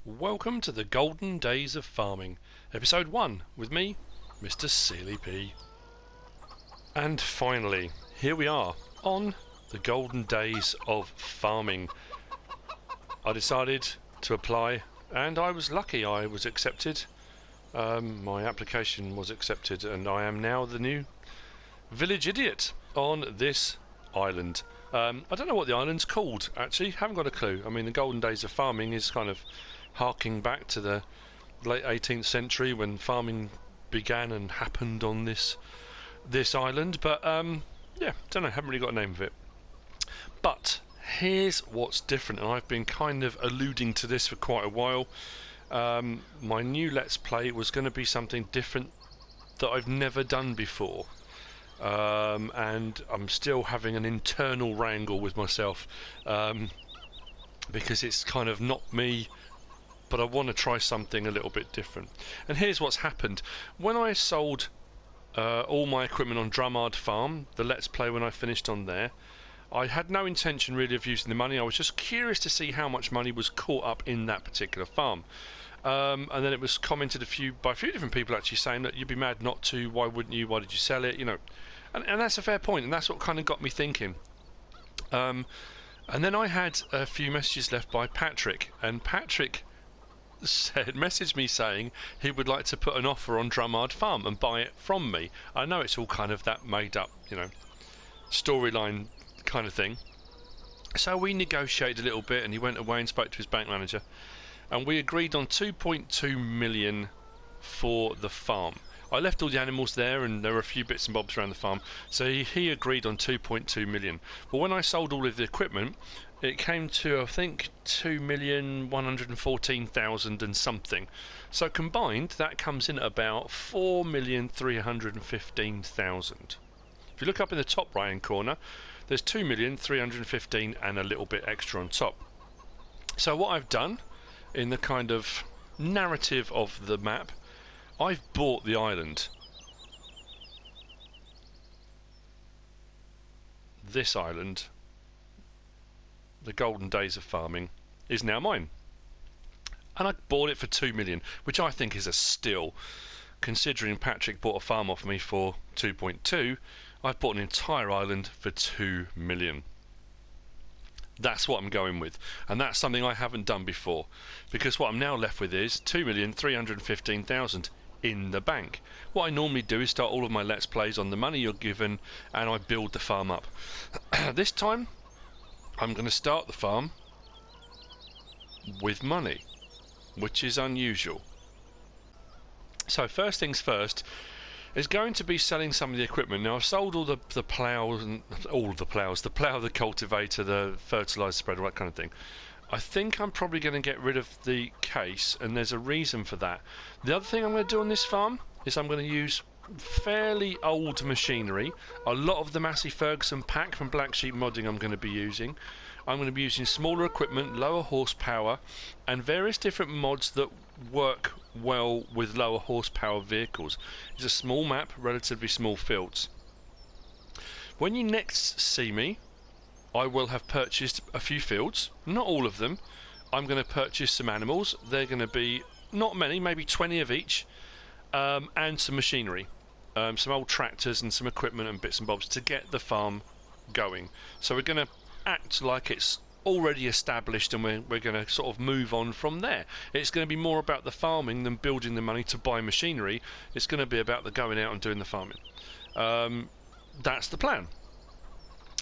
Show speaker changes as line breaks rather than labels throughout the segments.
Welcome to the Golden Days of Farming, Episode 1, with me, MrSealyp. And finally, here we are, on the Golden Days of Farming. I decided to apply, and I was lucky I was accepted. My application was accepted, and I am now the new village idiot on this island. I don't know what the island's called, actually, haven't got a clue. I mean, the Golden Days of Farming is kind of harking back to the late 18th century when farming began and happened on this island, but yeah, don't know, haven't really got a name of it. But here's what's different, and I've been kind of alluding to this for quite a while. My new Let's Play was going to be something different that I've never done before, and I'm still having an internal wrangle with myself, because it's kind of not me, but I want to try something a little bit different. And here's what's happened. When I sold all my equipment on Drummard Farm, the Let's Play when I finished on there, I had no intention really of using the money. I was just curious to see how much money was caught up in that particular farm. And then it was commented by a few different people actually saying that you'd be mad not to, why wouldn't you, why did you sell it, you know. And that's a fair point, and that's what kind of got me thinking. And then I had a few messages left by Patrick, and Patrick messaged me saying he would like to put an offer on Drummard Farm and buy it from me. I know it's all kind of that made up, you know, storyline kind of thing. So we negotiated a little bit, and he went away and spoke to his bank manager, and we agreed on 2.2 million for the farm. I left all the animals there, and there were a few bits and bobs around the farm, so he agreed on 2.2 million. But when I sold all of the equipment, it came to, I think, 2,114,000 and something. So combined, that comes in at about 4,315,000. If you look up in the top right hand corner, there's 2,315,000 and a little bit extra on top. So what I've done, in the kind of narrative of the map, I've bought the island. This island, the Golden Days of Farming, is now mine. And I bought it for 2 million, which I think is a steal. Considering Patrick bought a farm off me for 2.2, I've bought an entire island for 2 million. That's what I'm going with, and that's something I haven't done before, because what I'm now left with is 2,315,000 in the bank. What I normally do is start all of my Let's Plays on the money you're given, and I build the farm up. This time I'm going to start the farm with money, which is unusual. So first things first is going to be selling some of the equipment. Now I've sold all the ploughs, and all of the ploughs, the plough, the cultivator, the fertiliser spreader, that kind of thing. I think I'm probably going to get rid of the case, and there's a reason for that. The other thing I'm going to do on this farm is I'm going to use fairly old machinery. A lot of the Massey Ferguson pack from Blacksheep Modding I'm going to be using. I'm going to be using smaller equipment, lower horsepower, and various different mods that work well with lower horsepower vehicles. It's a small map, relatively small fields. When you next see me, I will have purchased a few fields, not all of them. I'm going to purchase some animals. They're going to be not many, maybe 20 of each, and some machinery, some old tractors and some equipment and bits and bobs to get the farm going. So we're going to act like it's already established, and we're going to sort of move on from there. It's going to be more about the farming than building the money to buy machinery. It's going to be about the going out and doing the farming. That's the plan.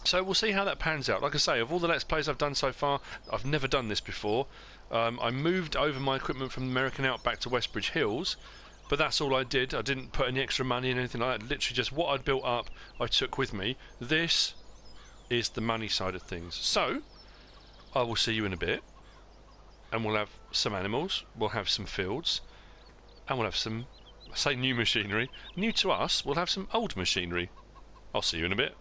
So we'll see how that pans out. Like I say, of all the Let's Plays I've done so far, I've never done this before. I moved over my equipment from the American Outback to Westbridge Hills, but that's all I did. I didn't put any extra money in anything like that. Literally just what I'd built up, I took with me. This is the money side of things. So I will see you in a bit, and we'll have some animals, we'll have some fields, and we'll have some, I say new machinery. New to us, we'll have some old machinery. I'll see you in a bit.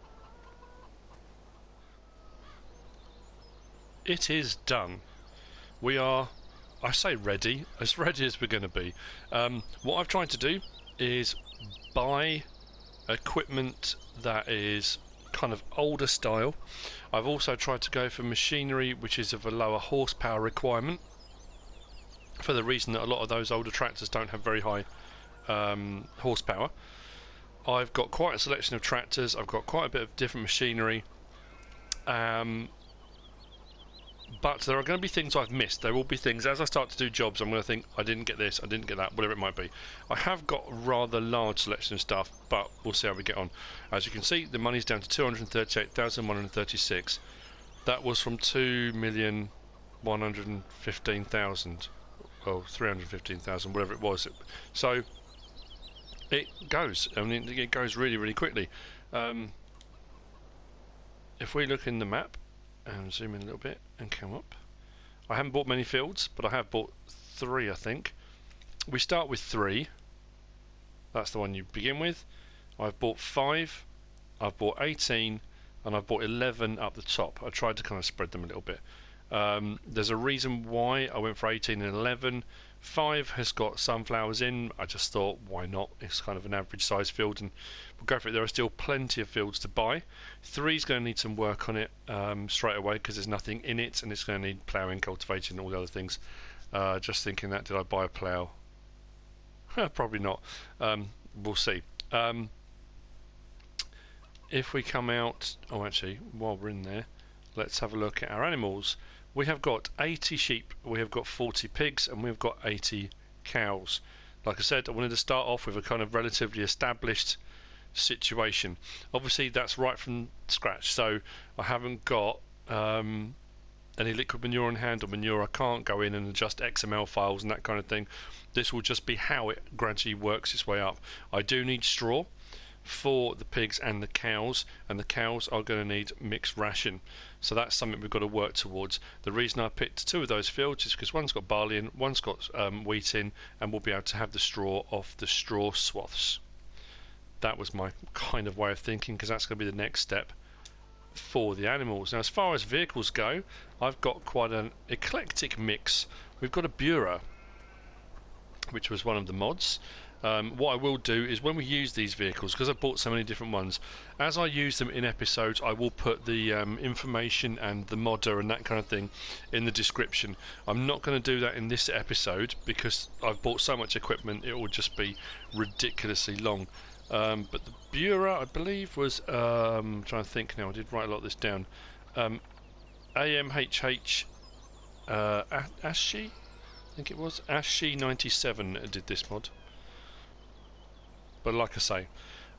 It is done. We are, I say ready as we're going to be. What I've tried to do is buy equipment that is kind of older style. I've also tried to go for machinery which is of a lower horsepower requirement. for the reason that a lot of those older tractors don't have very high horsepower. I've got quite a selection of tractors, I've got quite a bit of different machinery, but there are going to be things I've missed. There will be things, as I start to do jobs, I'm going to think, I didn't get this, I didn't get that, whatever it might be. I have got a rather large selection of stuff, but we'll see how we get on. As you can see, the money's down to 238,136. That was from 2,115,000, well, 315,000, whatever it was. So it goes. I mean, it goes really, really quickly. If we look in the map and zoom in a little bit and come up, I haven't bought many fields, but I have bought 3, I think. We start with 3. That's the one you begin with. I've bought 5, I've bought 18, and I've bought 11 up the top. I tried to kind of spread them a little bit. There's a reason why I went for 18 and 11. 5 has got sunflowers in. I just thought, why not? It's kind of an average size field, and we'll go for it. There are still plenty of fields to buy. 3 is going to need some work on it straight away, because there's nothing in it, and it's going to need ploughing, cultivating, and all the other things. Just thinking that, did I buy a plough? Probably not. We'll see. If we come out, oh actually, while we're in there, let's have a look at our animals. We have got 80 sheep, we have got 40 pigs, and we've got 80 cows. Like I said, I wanted to start off with a kind of relatively established situation. Obviously that's right from scratch, so I haven't got any liquid manure on hand or manure. I can't go in and adjust XML files and that kind of thing. This will just be how it gradually works its way up. I do need straw for the pigs and the cows are going to need mixed ration, so that's something we've got to work towards. The reason I picked 2 of those fields is because one's got barley in, one's got wheat in, and we'll be able to have the straw off the straw swaths. That was my kind of way of thinking, because that's going to be the next step for the animals. Now as far as vehicles go, I've got quite an eclectic mix. We've got a Buhrer, which was one of the mods. What I will do is, when we use these vehicles, because I've bought so many different ones, as I use them in episodes, I will put the information and the modder and that kind of thing in the description. I'm not going to do that in this episode because I've bought so much equipment, it will just be ridiculously long. But the Buhrer, I believe, was I'm trying to think now, I did write a lot of this down. amhh amhh, I think it was amhh97 did this mod. But like I say,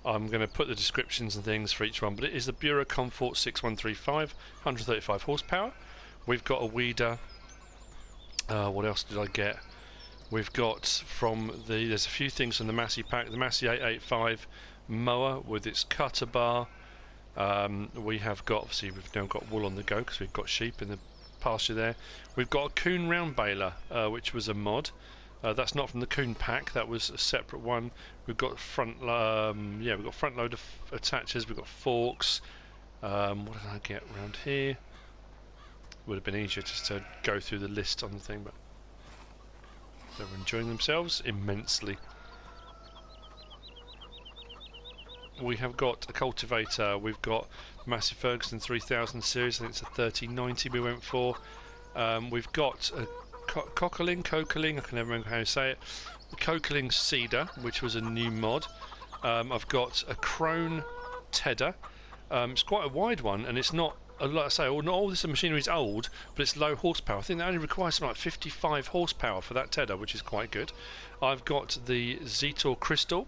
I'm going to put the descriptions and things for each one. But it is the Buhrer Komfort 6135, 135 horsepower. We've got a weeder. What else did I get? We've got from there's a few things from the Massey pack. The Massey 885 mower with its cutter bar. We have got, obviously we've now got wool on the go because we've got sheep in the pasture there. We've got a coon round baler, which was a mod. That's not from the coon pack, that was a separate one. We've got front we've got front loader attachers, we've got forks. What did I get around here? Would have been easier just to go through the list on the thing, but they're enjoying themselves immensely. We have got a cultivator, we've got Massey Ferguson 3000 series, I think it's a 3090 we went for. We've got a Cockling, I can never remember how to say it. The Cockling Cedar, which was a new mod. I've got a Crone Tedder. It's quite a wide one, and it's not, like I say, not all this machinery is old, but it's low horsepower. I think that only requires something like 55 horsepower for that Tedder, which is quite good. I've got the Zetor Crystal.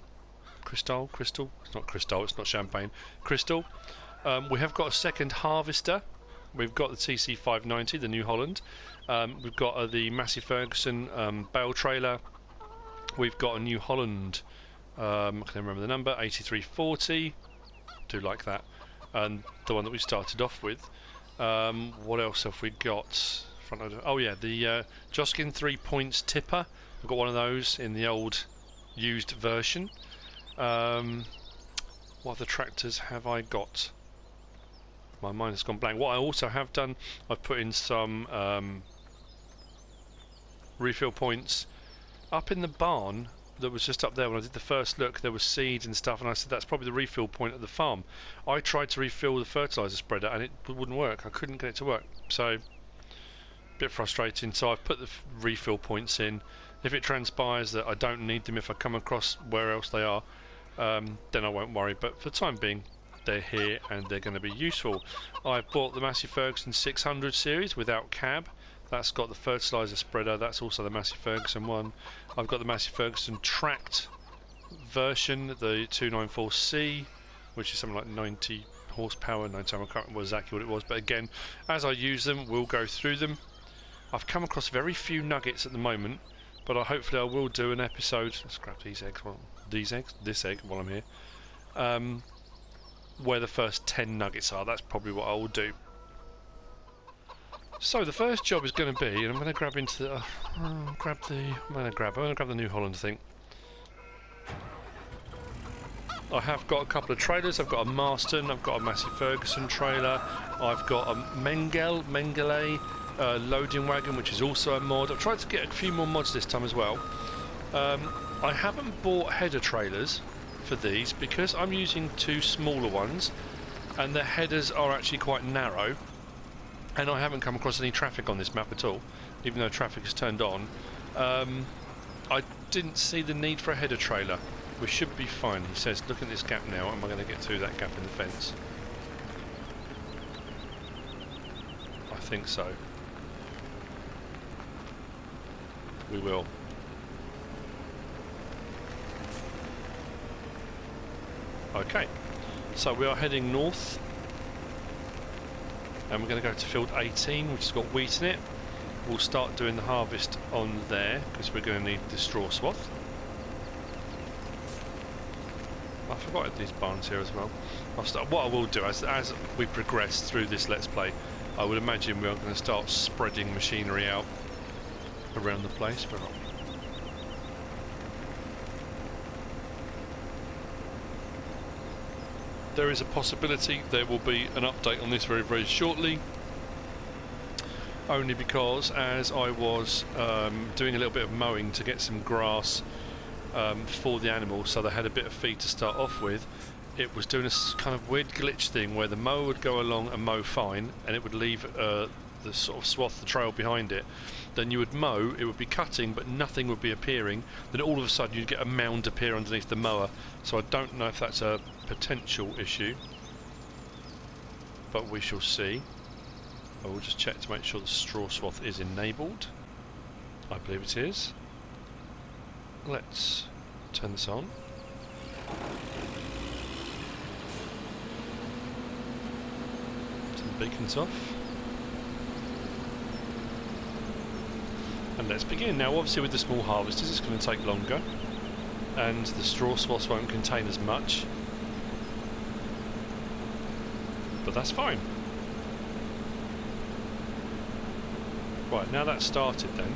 Crystal? It's not Crystal, it's not champagne. Crystal. We have got a second Harvester. We've got the TC5.90, the New Holland. We've got the Massey Ferguson bale trailer. We've got a New Holland, I can't remember the number, 8340. Do like that. And the one that we started off with. What else have we got? Front loader. Oh yeah, the Joskin 3 points tipper. I've got one of those in the old used version. What other tractors have I got? My mind has gone blank. What I also have done, I've put in some refill points up in the barn that was just up there. When I did the first look, there was seeds and stuff, and I said that's probably the refill point at the farm. I tried to refill the fertilizer spreader and it wouldn't work. I couldn't get it to work. So bit frustrating. So I've put the refill points in. If it transpires that I don't need them, if I come across where else they are, then I won't worry. But for the time being, they're here and they're going to be useful. I bought the Massey Ferguson 600 series without cab. That's got the fertiliser spreader. That's also the Massey Ferguson one. I've got the Massey Ferguson tracked version, the 294C, which is something like 90 horsepower, 90. I can't remember exactly what it was, but again, as I use them, we'll go through them. I've come across very few nuggets at the moment, but hopefully I will do an episode. Let's grab these eggs. Well, this egg while I'm here. Where the first 10 nuggets are. That's probably what I will do. So the first job is going to be, and I'm going to grab into the. I'm going to grab the New Holland thing. I have got a couple of trailers. I've got a Marston, I've got a Massey Ferguson trailer, I've got a Mengele loading wagon, which is also a mod. I've tried to get a few more mods this time as well. I haven't bought header trailers for these because I'm using two smaller ones and the headers are actually quite narrow, and I haven't come across any traffic on this map at all, even though traffic is turned on. I didn't see the need for a header trailer. We should be fine. He says, look at this gap now. Am I going to get through that gap in the fence? I think so. We will. Okay. So we are heading north. And we're going to go to field 18, which has got wheat in it. We'll start doing the harvest on there, because we're going to need the straw swath. I forgot these barns here as well. What I will do as we progress through this Let's Play, I would imagine we are going to start spreading machinery out around the place. But there is a possibility there will be an update on this very, very shortly. Only because as I was doing a little bit of mowing to get some grass for the animals, so they had a bit of feed to start off with, it was doing a kind of weird glitch thing where the mower would go along and mow fine, and it would leave the sort of swath, the trail behind it. Then you would mow, it would be cutting, but nothing would be appearing. Then all of a sudden you'd get a mound appear underneath the mower. So I don't know if that's a potential issue, but we shall see. I will just check to make sure the straw swath is enabled. I believe it is. Let's turn this on. Turn the beacons off. And let's begin. Now obviously with the small harvesters it's going to take longer, and the straw swaths won't contain as much, but that's fine. Right, now that's started then,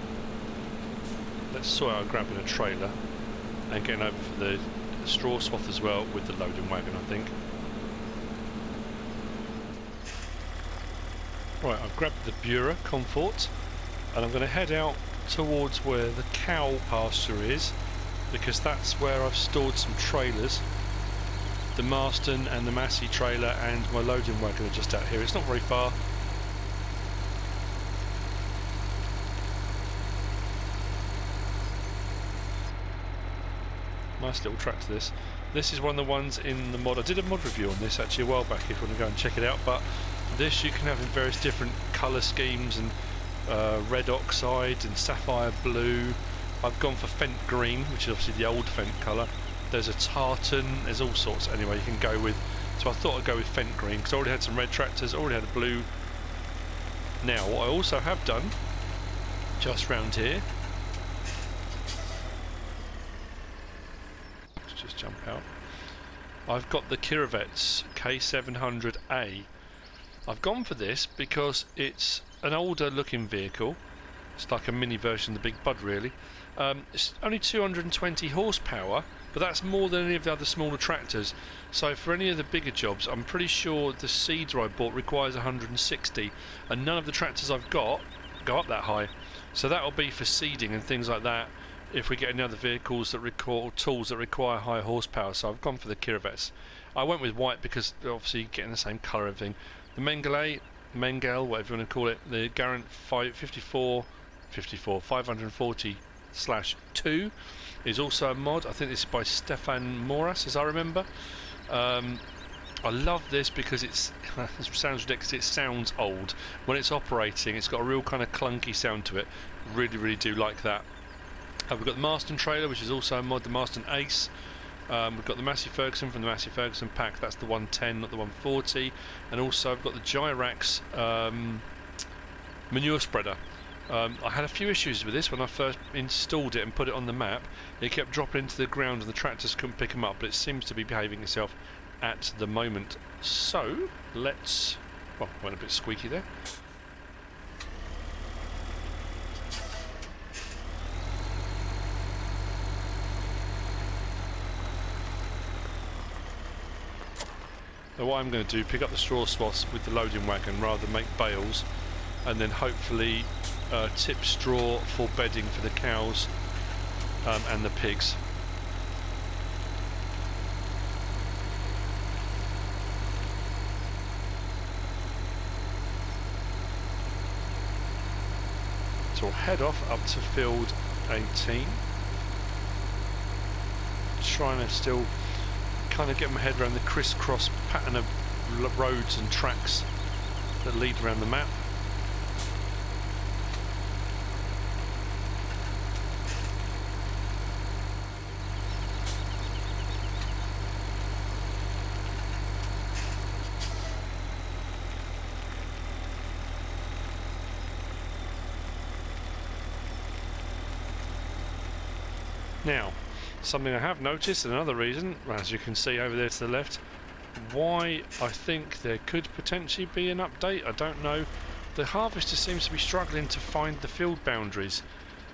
let's sort out grabbing a trailer and getting over for the straw swath as well with the loading wagon, I think. Right, I've grabbed the Buhrer Komfort and I'm going to head out towards where the cow pasture is, because that's where I've stored some trailers. The Marston and the Massey trailer and my loading wagon are just out here. It's not very far. Nice little tractor this. This is one of the ones in the mod. I did a mod review on this actually a while back if you want to go and check it out, but this you can have in various different colour schemes, and red oxide and sapphire blue. I've gone for Fent green, which is obviously the old Fent colour. There's a tartan, there's all sorts anyway you can go with. So I thought I'd go with Fent green because I already had some red tractors, already had a blue. Now what I also have done, just round here, let's just jump out. I've got the Kiravet's K700A. I've gone for this because it's an older looking vehicle. It's like a mini version of the Big Bud really. It's only 220 horsepower, but that's more than any of the other smaller tractors. So for any of the bigger jobs, I'm pretty sure the seeder I bought requires 160, and none of the tractors I've got go up that high. So that'll be for seeding and things like that if we get any other vehicles that require tools that require high horsepower. So I've gone for the Kiravet's. I went with white because obviously getting the same colour everything. The Mengele Mengele, whatever you want to call it, the Garant 540/2 is also a mod. I think this is by Stefan Mauras, as I remember. I love this because it sounds ridiculous, it sounds old. When it's operating, it's got a real kind of clunky sound to it. Really, really do like that. We've got the Marston trailer, which is also a mod, the Marston Ace. We've got the Massey Ferguson from the Massey Ferguson pack, that's the 110, not the 140. And also I've got the Gyrax manure spreader. I had a few issues with this when I first installed it and put it on the map. It kept dropping into the ground and the tractors couldn't pick them up, but it seems to be behaving itself at the moment. So let's, well, went a bit squeaky there. So what I'm going to do, pick up the straw swaths with the loading wagon rather than make bales, and then hopefully tip straw for bedding for the cows and the pigs. So we'll head off up to field 18, trying to still kind of get my head around the crisscross pattern of roads and tracks that lead around the map. Now, something I have noticed, and another reason, as you can see over there to the left, why I think there could potentially be an update, I don't know. The harvester seems to be struggling to find the field boundaries.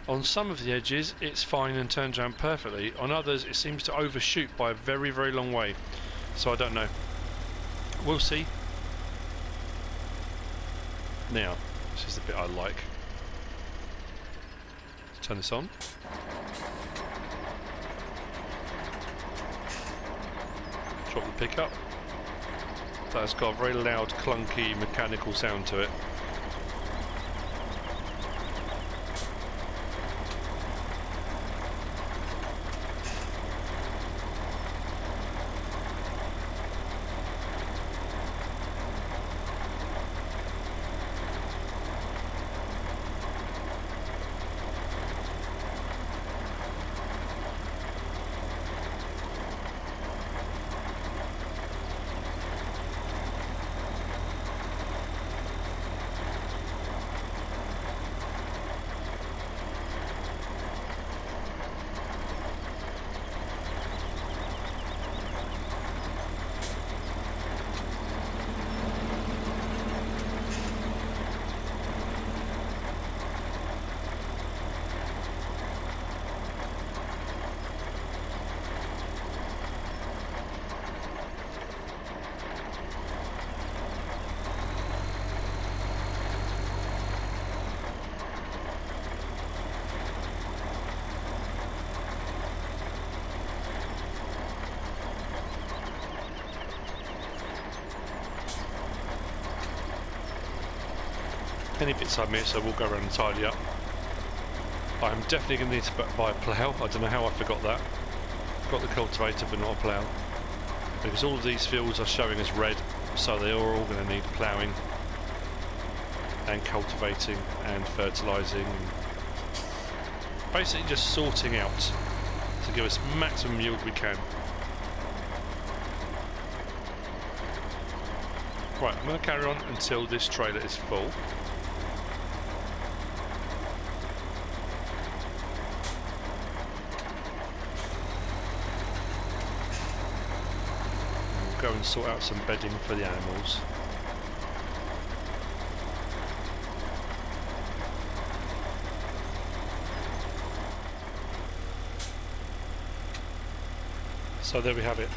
On some of the edges it's fine and turns around perfectly, on others it seems to overshoot by a very, very long way. So I don't know. We'll see. Now, this is the bit I like. Let's turn this on. Drop the pickup. That's got a very loud, clunky, mechanical sound to it. Any bits I miss I will go around and tidy up. I'm definitely going to need to buy a plough. I don't know how I forgot that. Got the cultivator but not a plough. Because all of these fields are showing as red, so they are all going to need ploughing and cultivating and fertilising. Basically just sorting out to give us maximum yield we can. Right, I'm going to carry on until this trailer is full. Go and sort out some bedding for the animals. So there we have it.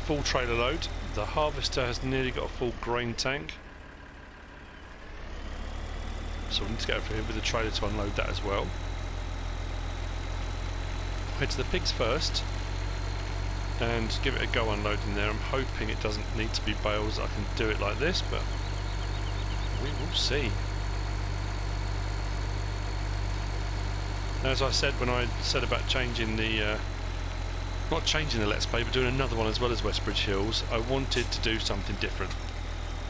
Full trailer load. The harvester has nearly got a full grain tank. So we need to go over here with the trailer to unload that as well. Head to the pigs first and give it a go unloading there. I'm hoping it doesn't need to be bales. I can do it like this, but see. As I said when I said about changing the not changing the Let's Play, but doing another one as well as Westbridge Hills, I wanted to do something different.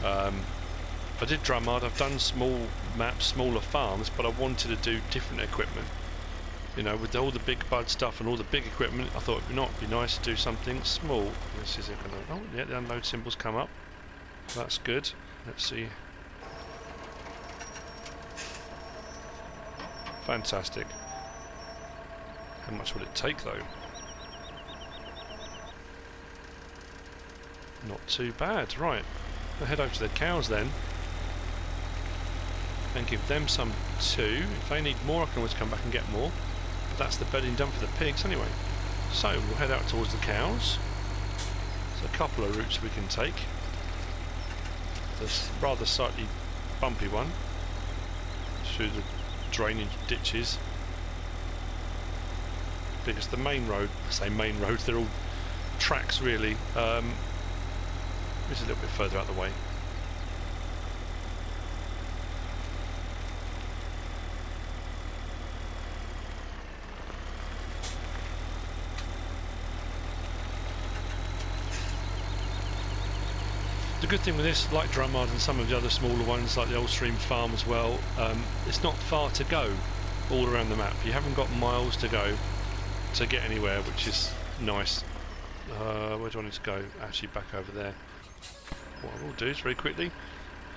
I did Drummard, I've done small maps, smaller farms, but I wanted to do different equipment. You know, with all the big bud stuff and all the big equipment, I thought it'd be nice to do something small. This is oh yeah, the unload symbols come up. That's good. Let's see. Fantastic. How much will it take though? Not too bad. Right, we'll head over to the cows then and give them some too. If they need more, I can always come back and get more. But that's the bedding done for the pigs anyway. So we'll head out towards the cows. There's a couple of routes we can take. This rather slightly bumpy one through the drainage ditches. Because the main road, I say main roads, they're all tracks really. It's a little bit further out the way. The good thing with this, like Drummard and some of the other smaller ones, like the Old Stream Farm as well, it's not far to go all around the map. You haven't got miles to go to get anywhere, which is nice. Where do I need to go? Actually, back over there. What I will do is very quickly,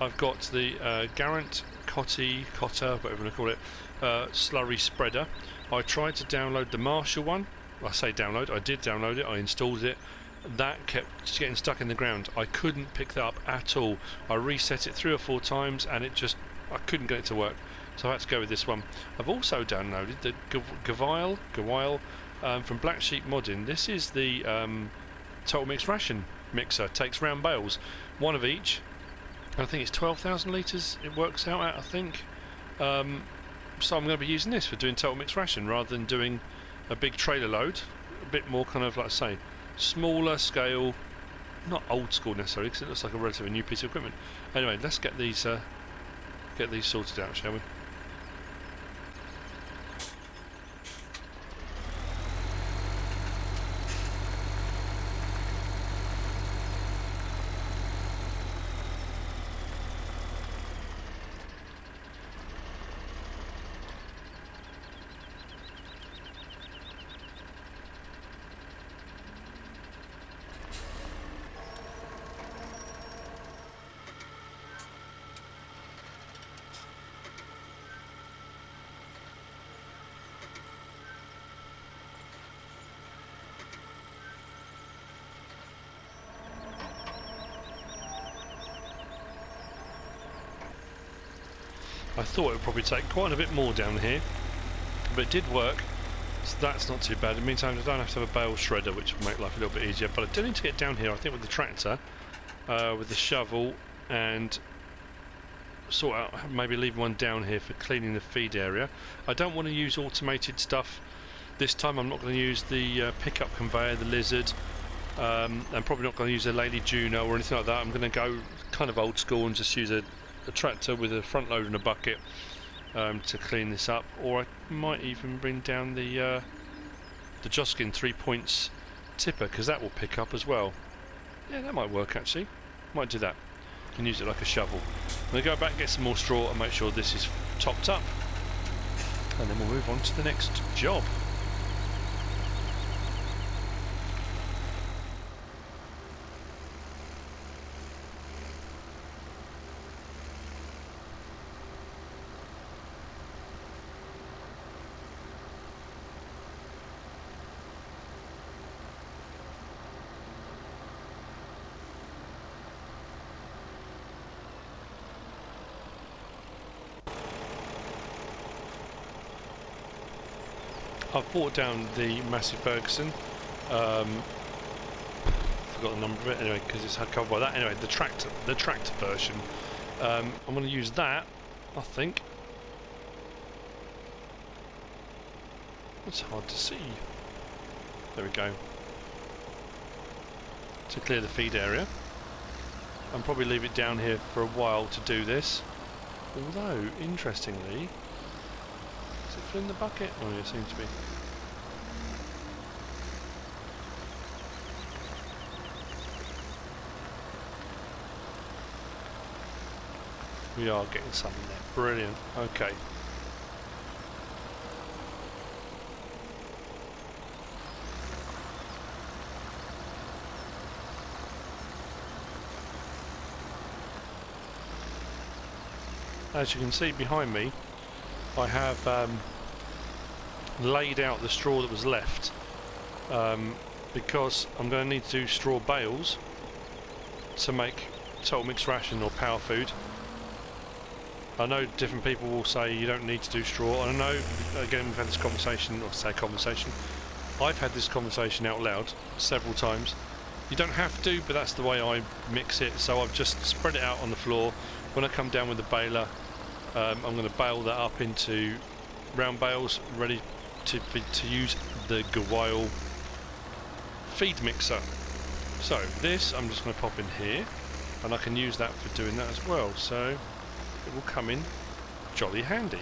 I've got the Garant Cotter, whatever you want to call it, slurry spreader. I tried to download the Marshall one. I say download, I did download it, I installed it. That kept getting stuck in the ground. I couldn't pick that up at all. I reset it 3 or 4 times and it just, I couldn't get it to work. So I had to go with this one. I've also downloaded the Gavile from Blacksheep Modding. This is the Total Mix Ration mixer. Takes round bales, one of each. I think it's 12,000 litres it works out at, I think. So I'm going to be using this for doing Total Mix Ration rather than doing a big trailer load. A bit more kind of, like I say, smaller scale, not old school necessarily, because it looks like a relatively new piece of equipment. Anyway, let's get these sorted out, shall we? I thought it would probably take quite a bit more down here, but it did work, so that's not too bad. In the meantime, I don't have to have a bale shredder, which will make life a little bit easier, but I do need to get down here, I think, with the tractor, with the shovel, and sort out, maybe leave one down here for cleaning the feed area. I don't want to use automated stuff this time. I'm not going to use the pickup conveyor, the lizard. I'm probably not going to use a Lady Juno or anything like that. I'm going to go kind of old school and just use a tractor with a front load and a bucket to clean this up, or I might even bring down the Joskin 3 points tipper, because that will pick up as well. Yeah, that might work actually. Might do that. Can use it like a shovel. I'm going to go back, get some more straw and make sure this is topped up, and then we'll move on to the next job. I've brought down the Massey Ferguson, forgot the number of it anyway because it's had covered by that. Anyway, the tractor version. I'm going to use that, I think. It's hard to see. There we go. To clear the feed area. I'll probably leave it down here for a while to do this. Although, interestingly, is it filling the bucket? Oh, yeah, it seems to be. We are getting some in there. Brilliant. Okay. As you can see behind me, I have laid out the straw that was left because I'm going to need to do straw bales to make total mixed ration or power food. I know different people will say you don't need to do straw, and I know, again, we've had this conversation, or say conversation, I've had this conversation out loud several times. You don't have to, but that's the way I mix it, so I've just spread it out on the floor. When I come down with the baler, I'm going to bale that up into round bales, ready to use the Gewile feed mixer. So this I'm just going to pop in here, and I can use that for doing that as well, so it will come in jolly handy.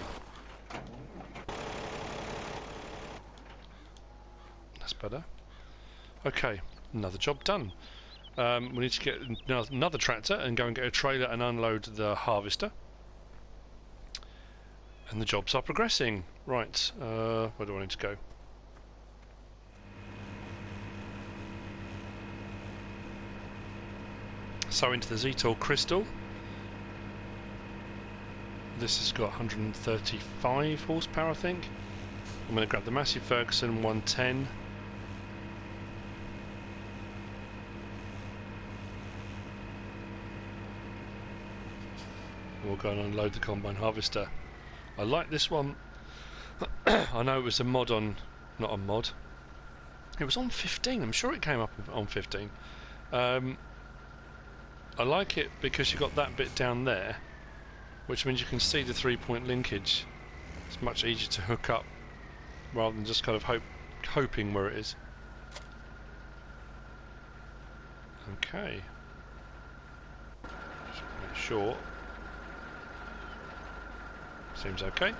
That's better. Okay, another job done. We need to get another tractor and go and get a trailer and unload the harvester. And the jobs are progressing. Right, where do I need to go? So into the Zetor Crystal. This has got 135 horsepower, I think. I'm going to grab the Massey Ferguson 110. We'll go and unload the combine harvester. I like this one. I know it was a mod on, not a mod. It was on 15. I'm sure it came up on 15. I like it because you've got that bit down there, which means you can see the 3-point linkage. It's much easier to hook up rather than just kind of hoping where it is. Okay. Just make sure. Seems okay.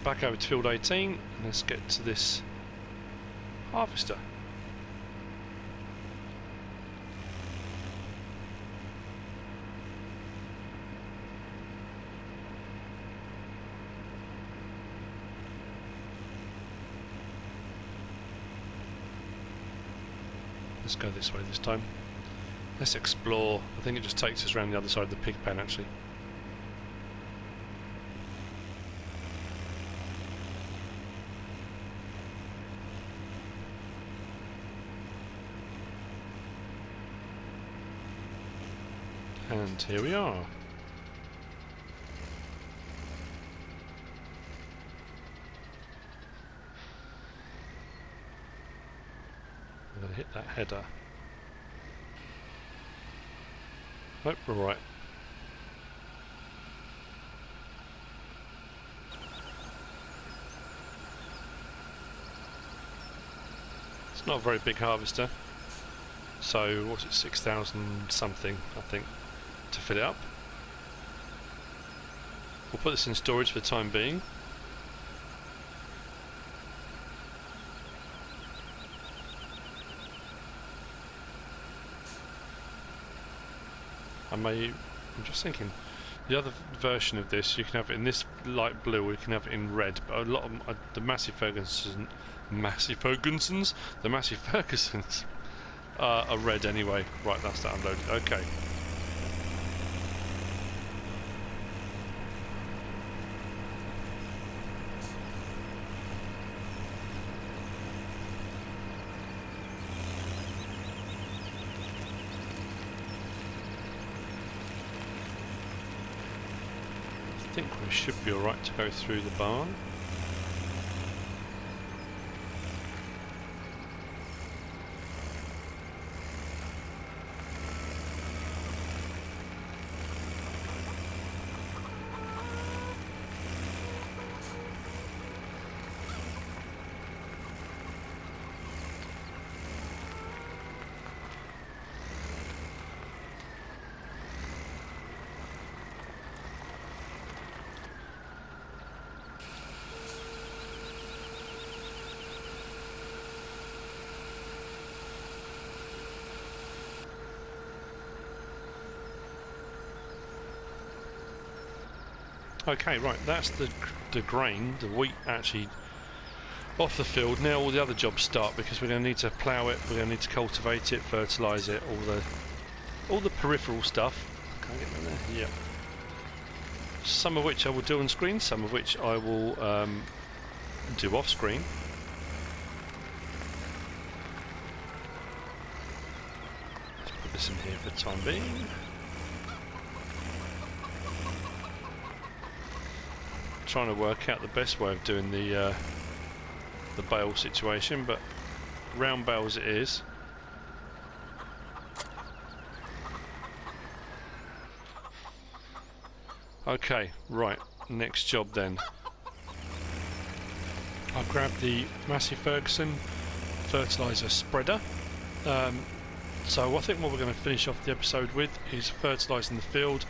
Back over to field 18, and let's get to this harvester. Let's go this way this time. Let's explore. I think it just takes us around the other side of the pig pen actually. And here we are. I'm going to hit that header. Nope, we're right. It's not a very big harvester. So, what's it, 6,000 something, I think, to fill it up. We'll put this in storage for the time being. I'm just thinking, the other version of this, you can have it in this light blue, or you can have it in red. But a lot of the Massey Fergusons are red anyway. Right, that's that unloaded. Okay. I think we should be alright to go through the barn. Okay, right, that's the grain, the wheat actually off the field. Now all the other jobs start, because we're going to need to plough it, we're going to need to cultivate it, fertilise it, all the peripheral stuff. Can I get in there? Yeah. Some of which I will do on screen, some of which I will do off screen. Let's put this in here for the time being. Trying to work out the best way of doing the bale situation, but round bales it is. Okay, right, next job then. I'll grab the Massey Ferguson fertiliser spreader. So I think what we're going to finish off the episode with is fertilising the field.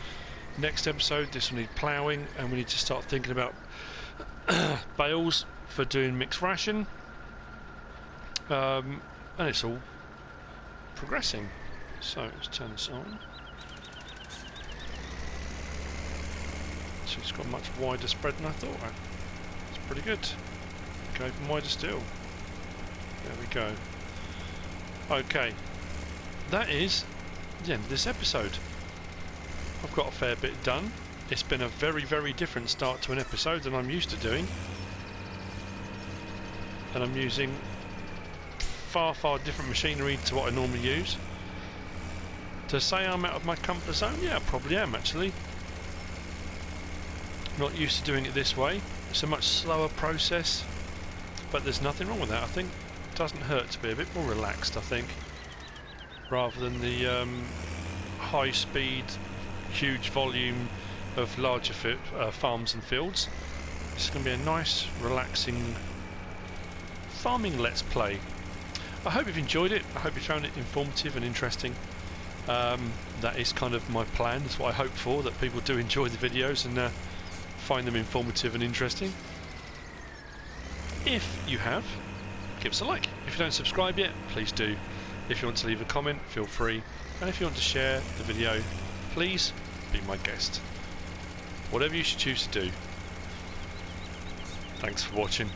Next episode, this will need ploughing, and we need to start thinking about bales for doing mixed ration. And it's all progressing. So let's turn this on. So it's got a much wider spread than I thought. It's pretty good. Go even wider still. There we go. Okay, that is the end of this episode. I've got a fair bit done. It's been a very, very different start to an episode than I'm used to doing. And I'm using far, far different machinery to what I normally use. To say I'm out of my comfort zone? Yeah, I probably am actually. Not used to doing it this way. It's a much slower process, but there's nothing wrong with that. I think it doesn't hurt to be a bit more relaxed, I think, rather than the high speed, huge volume of larger farms and fields. It's going to be a nice, relaxing farming let's play. I hope you've enjoyed it. I hope you found it informative and interesting. That is kind of my plan. That's what I hope for, that people do enjoy the videos and find them informative and interesting. If you have, give us a like. If you don't subscribe yet, please do. If you want to leave a comment, feel free. And if you want to share the video, please be my guest. Whatever you should choose to do. Thanks for watching.